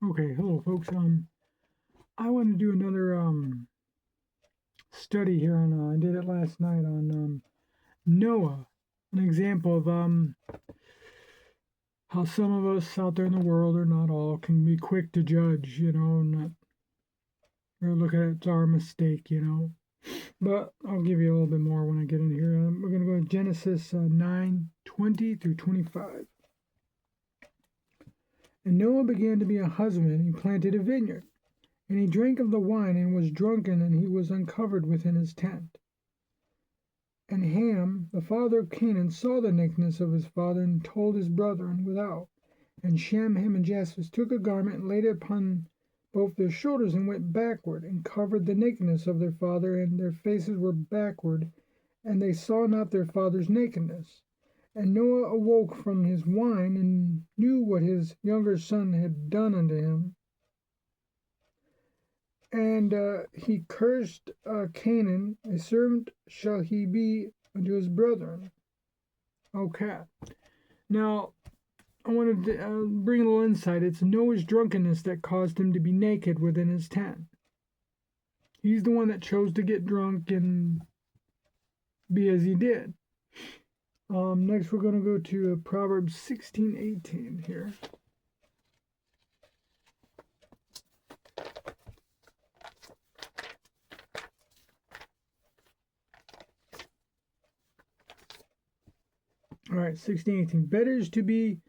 Okay, hello folks. I want to do another study here on. I did it last night on Noah, an example of how some of us out there in the world, or not all, can be quick to judge. Not or look at it's our mistake. But I'll give you a little bit more when I get in here. We're gonna go to Genesis 9:20 through 25. And Noah began to be a husbandman. He planted a vineyard. And he drank of the wine, and was drunken, and he was uncovered within his tent. And Ham, the father of Canaan, saw the nakedness of his father, and told his brethren without. And Shem, Ham, and Japheth took a garment, and laid it upon both their shoulders, and went backward, and covered the nakedness of their father, and their faces were backward, and they saw not their father's nakedness. And Noah awoke from his wine, and knew what his younger son had done unto him. And he cursed Canaan, a servant shall he be unto his brethren. Okay. Now, I wanted to bring a little insight. It's Noah's drunkenness that caused him to be naked within his tent. He's the one that chose to get drunk and be as he did. Next, we're going to go to Proverbs 16:18 here. All right, 16:18. Better is to be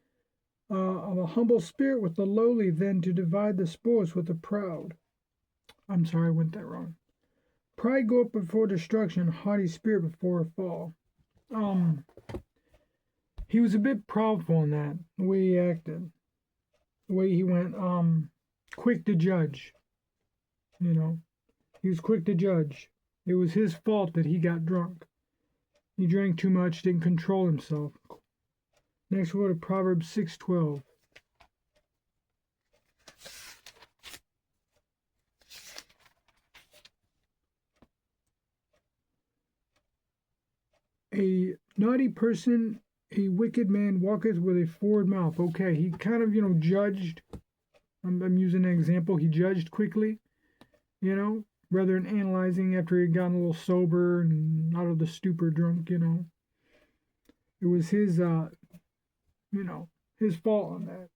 of a humble spirit with the lowly than to divide the spoils with the proud. I'm sorry, I went that wrong. Pride go up before destruction, haughty spirit before a fall. He was a bit proudful in that, the way he acted, the way he went, quick to judge. He was quick to judge. It was his fault that he got drunk. He drank too much, didn't control himself. Next, we'll go to Proverbs 6:12. A naughty person, a wicked man walketh with a forward mouth. Okay, he kind of, judged. I'm using an example. He judged quickly, rather than analyzing after he had gotten a little sober and out of the stupor drunk, It was his, his fault on that.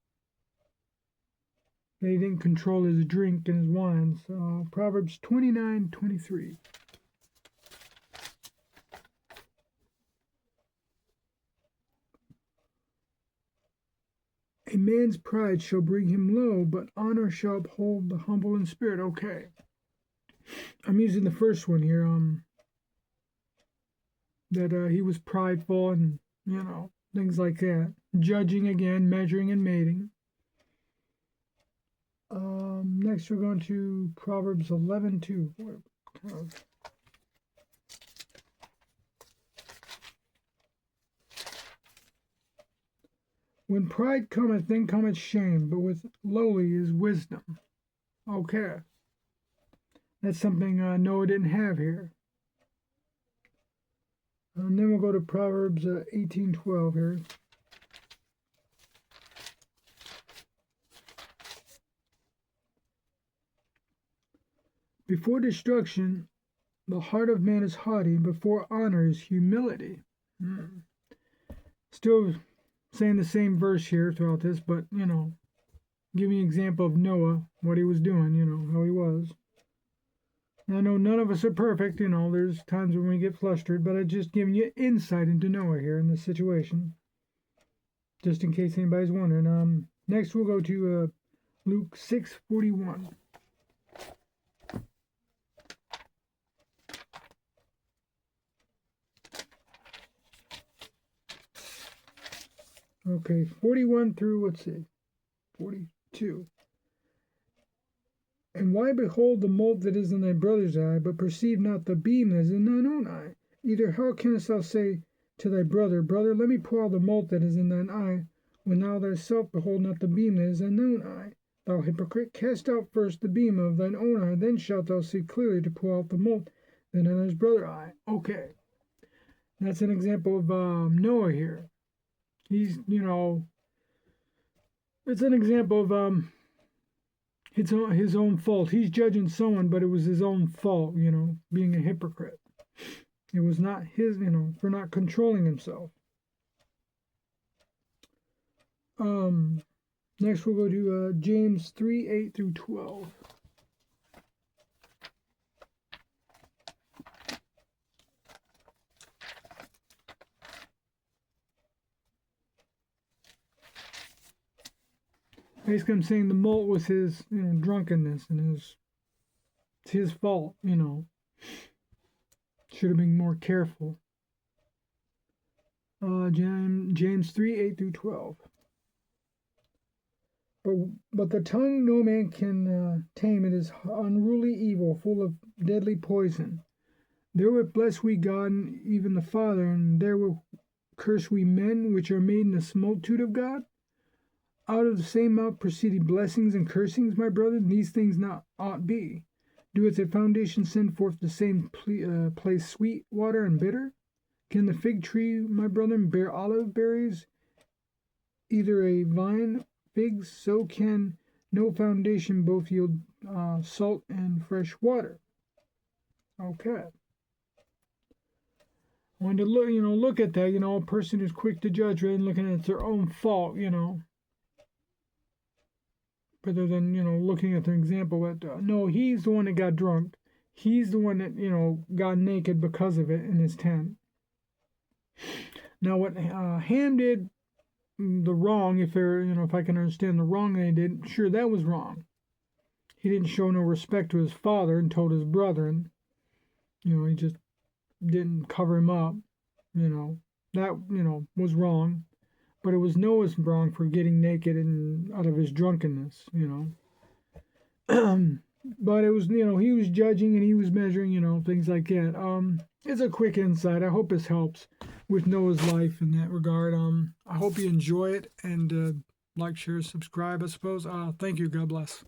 That he didn't control his drink and his wine. So, Proverbs 29:23. A man's pride shall bring him low, but honor shall uphold the humble in spirit. Okay. I'm using the first one here, that he was prideful and, things like that. Judging again, measuring and mating. Next we're going to Proverbs 11:2. When pride cometh, then cometh shame, but with lowly is wisdom. Okay. That's something Noah didn't have here. And then we'll go to Proverbs 18:12 here. Before destruction, the heart of man is haughty, and before honor is humility. Still saying the same verse here throughout this, but, give me an example of Noah, what he was doing, how he was. I know none of us are perfect, there's times when we get flustered, but I'm just giving you insight into Noah here in this situation, just in case anybody's wondering. Next we'll go to Luke 6:41. Okay, 41 through, 42. And why behold the mote that is in thy brother's eye, but perceive not the beam that is in thine own eye? Either how canst thou say to thy brother, Brother, let me pull out the mote that is in thine eye, when thou thyself behold not the beam that is in thine own eye? Thou hypocrite, cast out first the beam of thine own eye, then shalt thou see clearly to pull out the mote that is in his brother's eye. Okay, that's an example of Noah here. He's, it's an example of his own fault. He's judging someone, but it was his own fault, being a hypocrite. It was not his, for not controlling himself. Next we'll go to James 3:8-12. Basically, I'm saying the malt was his, drunkenness, and it's his fault, Should have been more careful. James 3:8-12. But the tongue no man can tame. It is unruly evil, full of deadly poison. Therewith bless we God, and even the Father, and therewith curse we men, which are made in the similitude of God. Out of the same mouth proceeded blessings and cursings, my brethren. These things not ought be. Doeth a foundation send forth the same place sweet water and bitter? Can the fig tree, my brethren, bear olive berries? Either a vine figs, so can no foundation both yield salt and fresh water. Okay. I wanted to look at that, a person who's quick to judge rather than looking at their own fault, rather than, looking at their example. But no, he's the one that got drunk. He's the one that, got naked because of it in his tent. Now, what Ham did, the wrong, if I can understand the wrong they did, sure, that was wrong. He didn't show no respect to his father and told his brethren. He just didn't cover him up. That, was wrong. But it was Noah's wrong for getting naked and out of his drunkenness, But it was, he was judging and he was measuring, things like that. It's a quick insight. I hope this helps with Noah's life in that regard. I hope you enjoy it and like, share, subscribe, I suppose. Thank you. God bless.